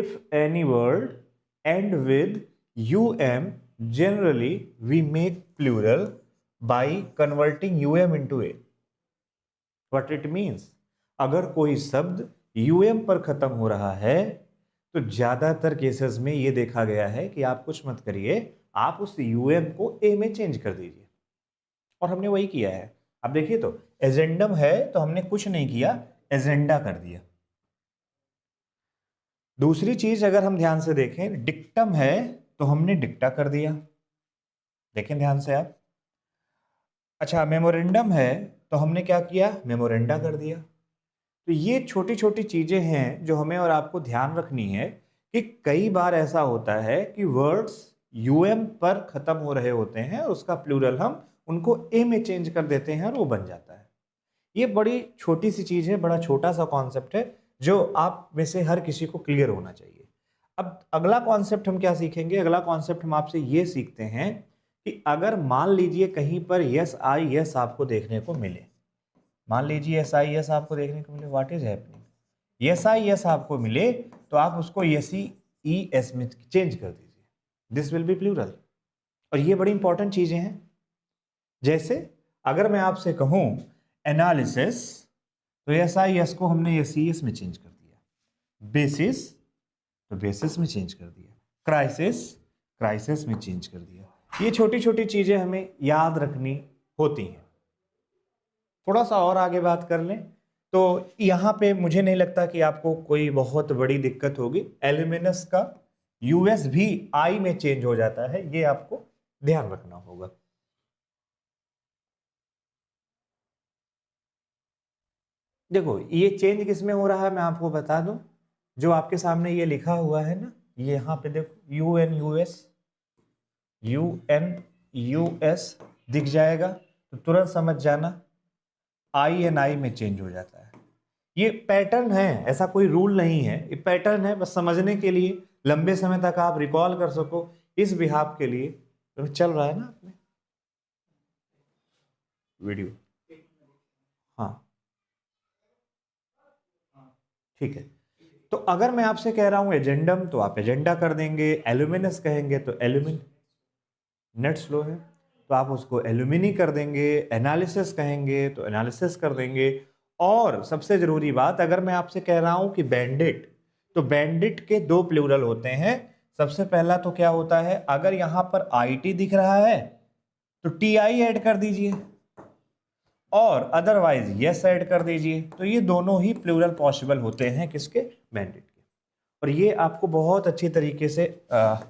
if any word end with um, generally we make plural by converting um into a. What it means? अगर कोई शब्द um पर खत्म हो रहा है तो ज्यादातर केसेस में ये देखा गया है कि आप कुछ मत करिए, आप उस um को a में चेंज कर दीजिए। और हमने वही किया है। अब देखिए तो एजेंडम है तो हमने कुछ नहीं किया, एजेंडा कर दिया। दूसरी चीज अगर हम ध्यान से देखें, डिक्टम है तो हमने डिक्टा कर दिया। देखें ध्यान से आप। अच्छा, मेमोरेंडम है तो हमने क्या किया, मेमोरेंडा कर दिया। तो ये छोटी छोटी चीजें हैं जो हमें और आपको ध्यान रखनी है कि कई बार ऐसा होता है कि वर्ड्स यूएम पर खत्म हो रहे होते हैं और उसका प्लूरल हम उनको ए में चेंज कर देते हैं और वो बन जाता है। ये बड़ी छोटी सी चीज है, बड़ा छोटा सा कॉन्सेप्ट है जो आप में से हर किसी को क्लियर होना चाहिए। अब अगला कॉन्सेप्ट हम क्या सीखेंगे, अगला कॉन्सेप्ट हम आपसे ये सीखते हैं कि अगर मान लीजिए कहीं पर यस आई यस आपको देखने को मिले, मान लीजिए यस आई यस आपको देखने को मिले, what is happening, yes I yes आपको मिले तो आप उसको यस ई एस में चेंज कर दीजिए, दिस विल बी प्लूरल। और ये बड़ी इंपॉर्टेंट चीजें हैं। जैसे अगर मैं आपसे कहूं एनालिसिस तो एस आई एस को हमने एस ई एस में चेंज कर दिया, बेसिस तो बेसिस में चेंज कर दिया, क्राइसिस क्राइसिस में चेंज कर दिया। ये छोटी छोटी चीजें हमें याद रखनी होती हैं। थोड़ा सा और आगे बात कर लें तो यहाँ पे मुझे नहीं लगता कि आपको कोई बहुत बड़ी दिक्कत होगी। एल्यूमिनस का यूएस भी आई में चेंज हो जाता है, ये आपको ध्यान रखना होगा। देखो ये चेंज किस में हो रहा है मैं आपको बता दूं, जो आपके सामने ये लिखा हुआ है ना, ये यहाँ पे देखो यूएन यूएस दिख जाएगा तो तुरंत समझ जाना आई एन आई में चेंज हो जाता है। ये पैटर्न है, ऐसा कोई रूल नहीं है, ये पैटर्न है, बस समझने के लिए, लंबे समय तक आप रिकॉल कर सको इस बिहाफ के लिए। तो चल रहा है ना आपने वीडियो, हाँ ठीक है। तो अगर मैं आपसे कह रहा हूं एजेंडम तो आप एजेंडा कर देंगे, एल्यूमिनस कहेंगे तो एल्यूमिन, नेट स्लो है तो आप उसको एल्यूमिनी कर देंगे, एनालिसिस कहेंगे तो एनालिसिस कर देंगे। और सबसे जरूरी बात, अगर मैं आपसे कह रहा हूं कि बैंडिट तो बैंडिट के दो प्लूरल होते हैं। सबसे पहला तो क्या होता है, अगर यहां पर आईटी दिख रहा है तो टी आई ऐड कर दीजिए और अदरवाइज यस ऐड कर दीजिए। तो ये दोनों ही प्लूरल पॉसिबल होते हैं किसके, बैंडिट के। और ये आपको बहुत अच्छी तरीके से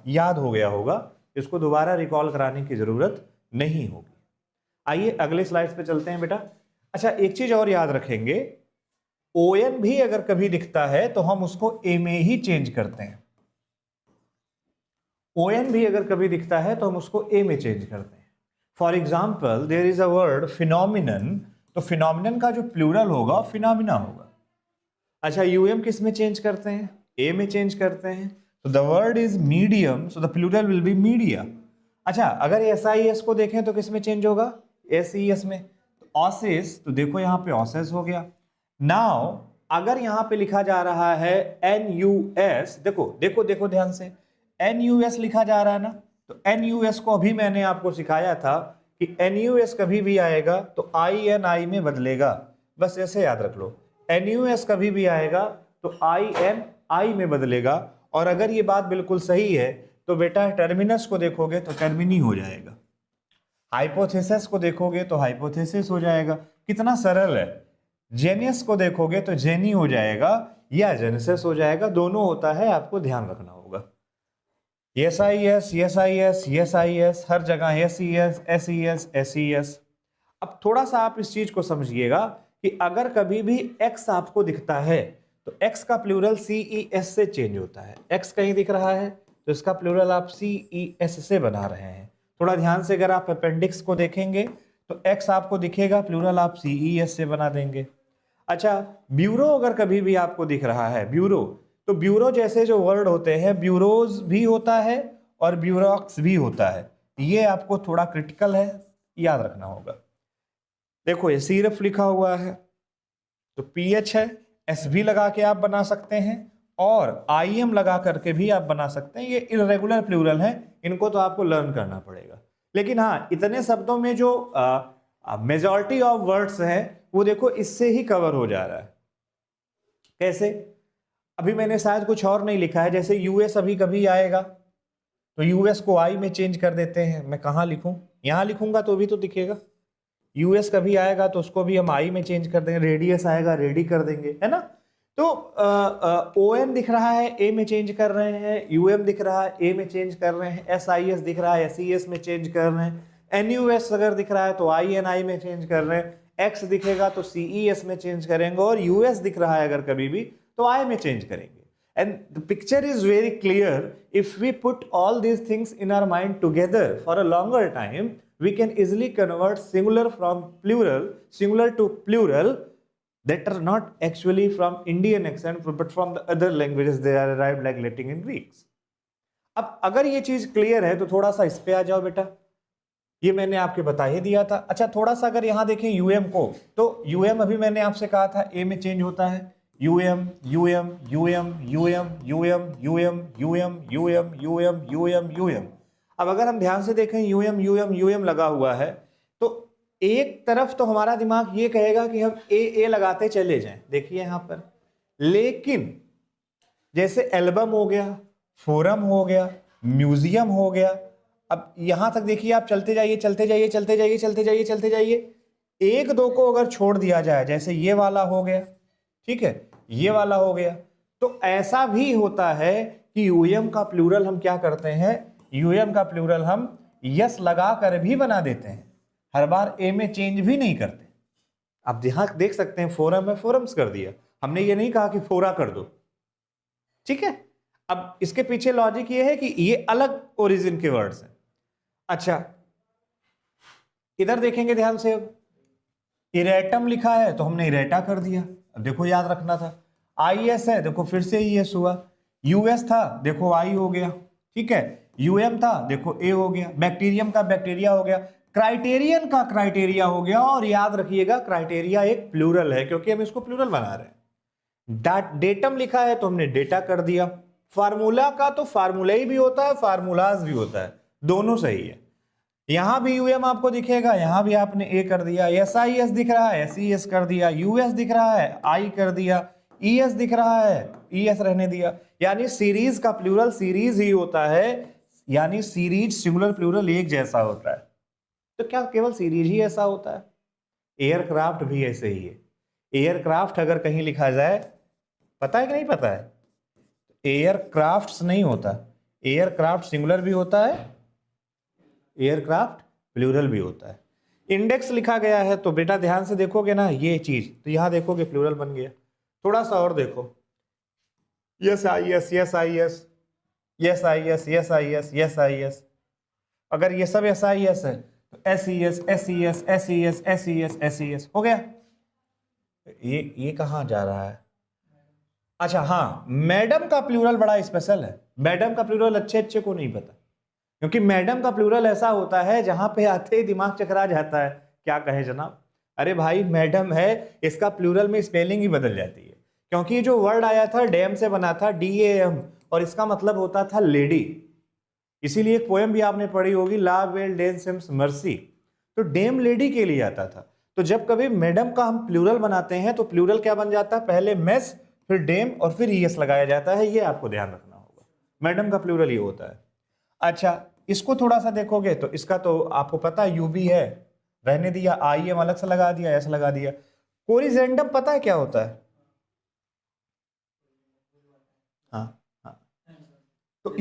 याद हो गया होगा, इसको दोबारा रिकॉल कराने की जरूरत नहीं होगी। आइए अगले स्लाइड्स पे चलते हैं बेटा। अच्छा एक चीज और याद रखेंगे, ओएन भी अगर कभी दिखता है तो हम उसको ए में ही चेंज करते हैं। ओएन भी अगर कभी दिखता है तो हम उसको ए में चेंज करते हैं। For example there is a word phenomenon, तो फिनोमिनन का जो प्लूरल होगा फिनोमिना होगा। अच्छा यूएम किस में चेंज करते हैं, ए में चेंज करते हैं। तो the word is medium so the plural will be media. अच्छा अगर एस आई एस को देखें तो किस में चेंज होगा, एस ई एस में। तो ऑसिस, तो देखो यहाँ पे ऑसिस हो गया। नाउ अगर यहाँ पे लिखा जा रहा है एन यू एस, देखो देखो देखो ध्यान से, एन यू एस लिखा जा रहा है ना, तो एन यू एस को अभी मैंने आपको सिखाया था कि एन यू एस कभी भी आएगा तो आई एन आई में बदलेगा, बस ऐसे याद रख लो। एन यू एस कभी भी आएगा तो आई एन आई में बदलेगा। और अगर ये बात बिल्कुल सही है तो बेटा टर्मिनस को देखोगे तो टर्मिनी हो जाएगा, हाइपोथेसिस को देखोगे तो हाइपोथेसिस हो जाएगा। कितना सरल है। जेनियस को देखोगे तो जेनी हो जाएगा या जेनेसिस हो जाएगा, दोनों होता है, आपको ध्यान रखना होगा। S I S S I S S I S, हर जगह S E S S E S S E S. अब थोड़ा सा आप इस चीज को समझिएगा कि अगर कभी भी एक्स आपको दिखता है तो एक्स का प्लूरल सी ई एस से चेंज होता है। एक्स कहीं दिख रहा है तो इसका प्लूरल आप सी ई एस से बना रहे हैं। थोड़ा ध्यान से अगर आप अपेंडिक्स को देखेंगे तो एक्स आपको दिखेगा, प्लूरल आप सी ई एस से बना देंगे। अच्छा ब्यूरो अगर कभी भी आपको दिख रहा है, ब्यूरो, तो ब्यूरो जैसे जो वर्ड होते हैं, ब्यूरोज भी होता है और ब्यूरोक्स भी होता है। ये आपको थोड़ा क्रिटिकल है, याद रखना होगा। देखो ये सिर्फ लिखा हुआ है तो पीएच है, एस भी लगा के आप बना सकते हैं, और IM लगा करके भी आप बना सकते हैं। ये इर्रेगुलर प्लूरल है, इनको तो आपको लर्न करना पड़ेगा। लेकिन हाँ, इतने शब्दों में जो मेजॉरिटी ऑफ वर्ड्स है वो देखो इससे ही कवर हो जा रहा है। कैसे? अभी मैंने शायद कुछ और नहीं लिखा है, जैसे यूएस अभी कभी आएगा तो यूएस को आई में चेंज कर देते हैं। मैं कहाँ लिखूं? यहां लिखूंगा तो भी तो दिखेगा। यूएस कभी आएगा तो उसको भी हम आई में चेंज कर देंगे, रेडियस आएगा रेडी कर देंगे, है ना। तो ON दिख रहा है ए में चेंज कर रहे हैं, UM दिख रहा है ए में चेंज कर रहे हैं, SIS दिख रहा है SES में चेंज कर रहे हैं, NUS अगर दिख रहा है तो INI में चेंज कर रहे हैं, X दिखेगा तो CES में चेंज करेंगे, और US दिख रहा है अगर कभी भी तो I में चेंज करेंगे। And the picture is very clear. If we put all these things in our mind together for a longer time, we can easily convert singular from plural, singular to plural, that are not actually from Indian accent but from the other languages they are arrived, like Latin and Greeks. अब अगर ये चीज clear है तो थोड़ा सा इस पे आ जाओ बेटा, ये मैंने आपके बता ही दिया था। अच्छा, थोड़ा सा अगर यहां देखें UM को, तो UM अभी मैंने आपसे कहा था ए में चेंज होता है, UM UM UM UM UM UM UM UM UM UM UM। अब अगर हम ध्यान से देखें UM UM UM लगा हुआ है तो एक तरफ तो हमारा दिमाग ये कहेगा कि हम ए लगाते चले जाएं, देखिए यहां पर। लेकिन जैसे एल्बम हो गया, फोरम हो गया, म्यूजियम हो गया, अब यहां तक देखिए आप चलते जाइए चलते जाइए चलते जाइए चलते जाइए चलते जाइए, एक दो को अगर छोड़ दिया जाए, जैसे ये वाला हो गया, ठीक है, ये वाला हो गया, तो ऐसा भी होता है कि यूएम का प्लूरल हम क्या करते हैं, यूएम का प्लूरल हम यस लगा कर भी बना देते हैं, हर बार ए में चेंज भी नहीं करते। आप यहां देख सकते हैं फोरम में फोरम्स कर दिया, हमने ये नहीं कहा कि फोरा कर दो, ठीक है। अब इसके पीछे लॉजिक ये है कि ये अलग ओरिजिन के वर्ड्स हैं। अच्छा, इधर देखेंगे ध्यान से, अब इरेटम लिखा है तो हमने इरेटा कर दिया, अब देखो याद रखना था। IS है, देखो फिर से ES हुआ, US था, देखो I हो गया, ठीक है, UM था, देखो A हो गया, बैक्टीरियम का बैक्टीरिया हो गया, क्राइटेरियन का क्राइटेरिया हो गया। और याद रखिएगा क्राइटेरिया एक प्लूरल है क्योंकि हम इसको प्लूरल बना रहे हैं। डेटम लिखा है तो हमने डेटा कर दिया। फार्मूला का तो फार्मूला ही भी होता है, फार्मूलाज भी होता है, दोनों सही है। यहां भी UM आपको दिखेगा, यहां भी आपने A कर दिया, SIS दिख रहा है SES कर दिया, US दिख रहा है I कर दिया, ES दिख रहा है ES रहने दिया। यानी सीरीज का प्लूरल सीरीज ही होता है, यानी सीरीज सिंगुलर प्लूरल एक जैसा होता है। तो क्या केवल सीरीज ही ऐसा होता है? एयरक्राफ्ट भी ऐसे ही है। एयरक्राफ्ट अगर कहीं लिखा जाए, पता है कि नहीं पता है, एयरक्राफ्ट्स नहीं होता, एयरक्राफ्ट सिंगुलर भी होता है, एयरक्राफ्ट प्लूरल भी होता है। इंडेक्स लिखा गया है तो बेटा ध्यान से देखोगे ना ये चीज, तो यहां देखोगे प्लूरल बन गया। थोड़ा सा और देखो, yes IS yes IS yes IS yes IS yes IS, अगर ये सब SIS है तो SES SES SES SES SES हो गया। ये कहां जा रहा है? अच्छा हाँ, मैडम का प्लूरल बड़ा स्पेशल है। मैडम का प्लूरल अच्छे को नहीं पता, क्योंकि मैडम का प्लूरल ऐसा होता है जहां पे आते ही दिमाग चकरा जाता है, क्या कहे जनाब, अरे भाई मैडम है, इसका प्लूरल में स्पेलिंग ही बदल जाती है। क्योंकि जो वर्ड आया था डैम से बना था, DAM, और इसका मतलब होता था लेडी। इसीलिए एक पोएम भी आपने पढ़ी होगी, ला वेल डेन सिम्स मर्सी, तो डेम लेडी के लिए आता था। तो जब कभी मैडम का हम प्लूरल बनाते हैं तो प्लूरल क्या बन जाता है, पहले मेस फिर डेम और फिर ES लगाया जाता है, ये आपको ध्यान रखना होगा। मैडम का प्लूरल ये होता है। अच्छा, इसको थोड़ा सा देखोगे तो इसका तो आपको पता है UB है, रहने दिया, IM अलग से लगा दिया, S लगा दिया। कोरिजेंडम पता है क्या होता है? हाँ हाँ, तो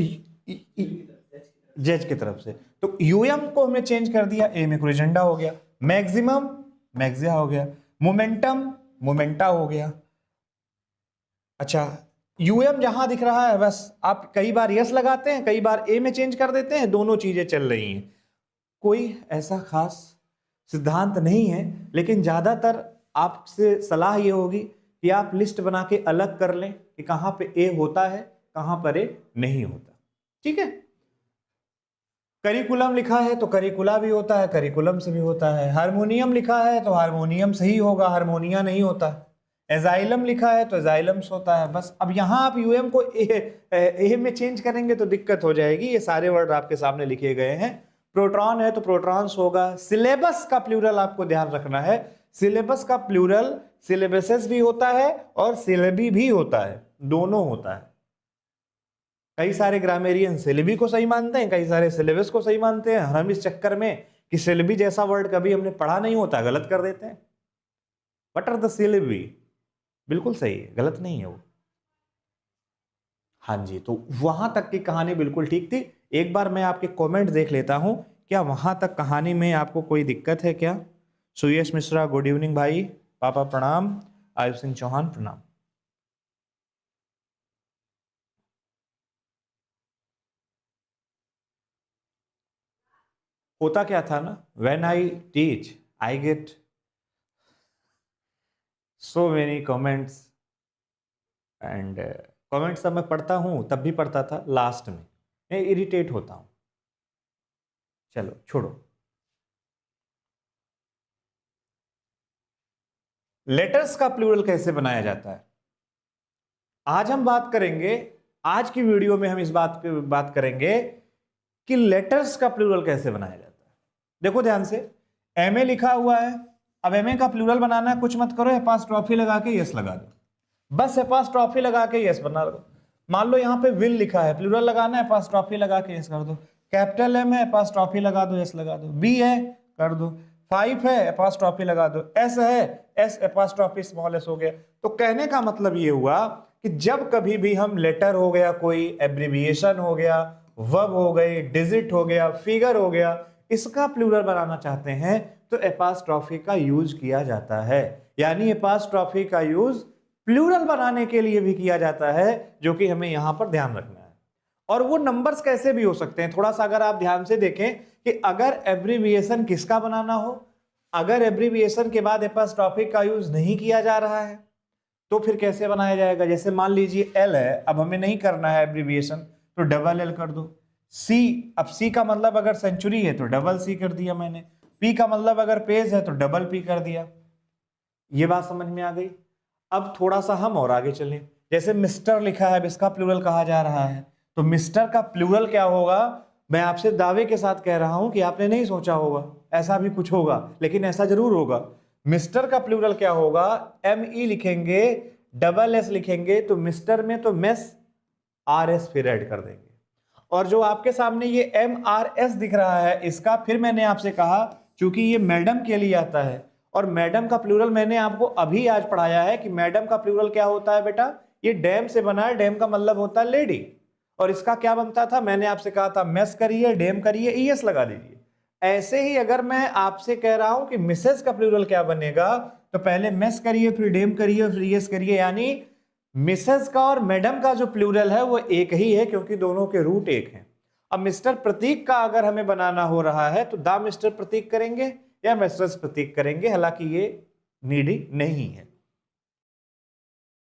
जज की तरफ से, तो UM को हमने चेंज कर दिया, A में कोरिजेंडा हो गया, मैक्सिमम मैक्सिया हो गया, मोमेंटम मोमेंटा हो गया। अच्छा, UM जहां दिख रहा है बस आप कई बार यस लगाते हैं, कई बार A में चेंज कर देते हैं, दोनों चीजें चल रही हैं। कोई ऐसा खास सिद्धांत नहीं है, लेकिन ज्यादातर आपसे सलाह ये होगी कि आप लिस्ट बना के अलग कर लें कि कहां पे A होता है, कहां पर A नहीं होता, ठीक है। करिकुलम लिखा है तो करिकुला भी होता है, करिकुलम से भी होता है। हारमोनियम लिखा है तो हारमोनियम से ही होगा, हारमोनिया नहीं होता। एजाइलम लिखा है तो एजाइलम्स होता है बस। अब यहां आप यूएम को ए में चेंज करेंगे तो दिक्कत हो जाएगी। ये सारे वर्ड आपके सामने लिखे गए हैं। प्रोटॉन है तो प्रोटॉन्स होगा। सिलेबस का प्लूरल आपको ध्यान रखना है। सिलेबस का प्लूरल सिलेबसेस भी होता है और सिलेबी भी होता है, दोनों होता है। कई सारे ग्रामेरियन सिलेबी को सही मानते हैं, कई सारे सिलेबस को सही मानते हैं। हम इस चक्कर में कि सिलेबी जैसा वर्ड कभी हमने पढ़ा नहीं होता गलत कर देते हैं। What are the syllabi? बिल्कुल सही है, गलत नहीं है वो। हाँ जी, तो वहां तक की कहानी बिल्कुल ठीक थी। एक बार मैं आपके कमेंट देख लेता हूं, क्या वहां तक कहानी में आपको कोई दिक्कत है क्या? सुयश मिश्रा गुड इवनिंग भाई, पापा प्रणाम। आयुष सिंह चौहान प्रणाम। होता क्या था ना, when I teach I get so many comments and comments जब मैं पढ़ता हूं तब भी पढ़ता था लास्ट में, मैं इरिटेट होता हूं। चलो छोड़ो। लेटर्स का प्लूरल कैसे बनाया जाता है आज हम बात करेंगे। आज की वीडियो में हम इस बात पे बात करेंगे कि लेटर्स का प्लूरल कैसे बनाया जाता है। देखो ध्यान से, एमए लिखा हुआ है। अब एमए का प्लूरल बनाना है, कुछ मत करो, एपॉस्ट्रोफी लगा के यस लगा दो, बस एपॉस्ट्रोफी लगा के यस बना दो। मान लो यहाँ पे विल लिखा है, प्लूरल लगाना है, एपॉस्ट्रोफी लगा के यस कर दो। कैपिटल एम है, एपॉस्ट्रोफी लगा दो, यस लगा दो। बी है, कर दो। 5 है, एपॉस्ट्रोफी लगा दो। एस है, एस एपॉस्ट्रोफी स्मॉल एस हो गया। तो कहने का मतलब ये हुआ कि जब कभी भी हम लेटर हो गया, कोई एब्रिविएशन हो गया, वर्ब हो गई, डिजिट हो गया, फिगर हो गया, इसका प्लूरल बनाना चाहते हैं तो एपॉस्ट्रोफी का यूज किया जाता है। यानी एपॉस्ट्रोफी का यूज प्लूरल बनाने के लिए भी किया जाता है, जो कि हमें यहां पर ध्यान रखना है। और वो नंबर्स कैसे भी हो सकते हैं, थोड़ा सा अगर आप ध्यान से देखें कि अगर एब्रिविएशन किसका बनाना हो, अगर एब्रिविएशन के बाद एपॉस्ट्रोफी का यूज नहीं किया जा रहा है तो फिर कैसे बनाया जाएगा। जैसे मान लीजिए एल है, अब हमें नहीं करना है एब्रिविएशन तो डबल एल कर दो। सी, अब सी का मतलब अगर सेंचुरी है तो डबल सी कर दिया मैंने। पी का मतलब अगर पेज है तो डबल पी कर दिया। ये बात समझ में आ गई। अब थोड़ा सा हम और आगे चलें। जैसे मिस्टर लिखा है, अब इसका प्लूरल कहा जा रहा है, तो मिस्टर का प्लूरल क्या होगा? मैं आपसे दावे के साथ कह रहा हूं कि आपने नहीं सोचा होगा, ऐसा भी कुछ होगा, लेकिन ऐसा जरूर होगा। मिस्टर का प्लूरल क्या होगा? ME लिखेंगे, डबल एस लिखेंगे, तो मिस्टर में तो मेस, RS फिर ऐड कर देंगे। और जो आपके सामने ये MRS दिख रहा है, इसका फिर मैंने आपसे कहा क्योंकि ये मैडम के लिए आता है, और मैडम का प्लूरल मैंने आपको अभी आज पढ़ाया है कि मैडम का प्लूरल क्या होता है बेटा, ये डैम से बना है, डैम का मतलब होता है लेडी। और इसका क्या बनता था, मैंने आपसे कहा था मेस करिए, डैम करिए, ES लगा दीजिए। ऐसे ही अगर मैं आपसे कह रहा हूं कि मिसेस का प्लूरल क्या बनेगा, तो पहले मेस करिए, फिर डैम करिए, फिर ES करिए। यानी मिसेस का और मैडम का जो प्लूरल है वो एक ही है, क्योंकि दोनों के रूट एक हैं। अब मिस्टर प्रतीक का अगर हमें बनाना हो रहा है तो द मिस्टर प्रतीक करेंगे या मिस्टर्स प्रतीक करेंगे, हालांकि ये नीडी नहीं है।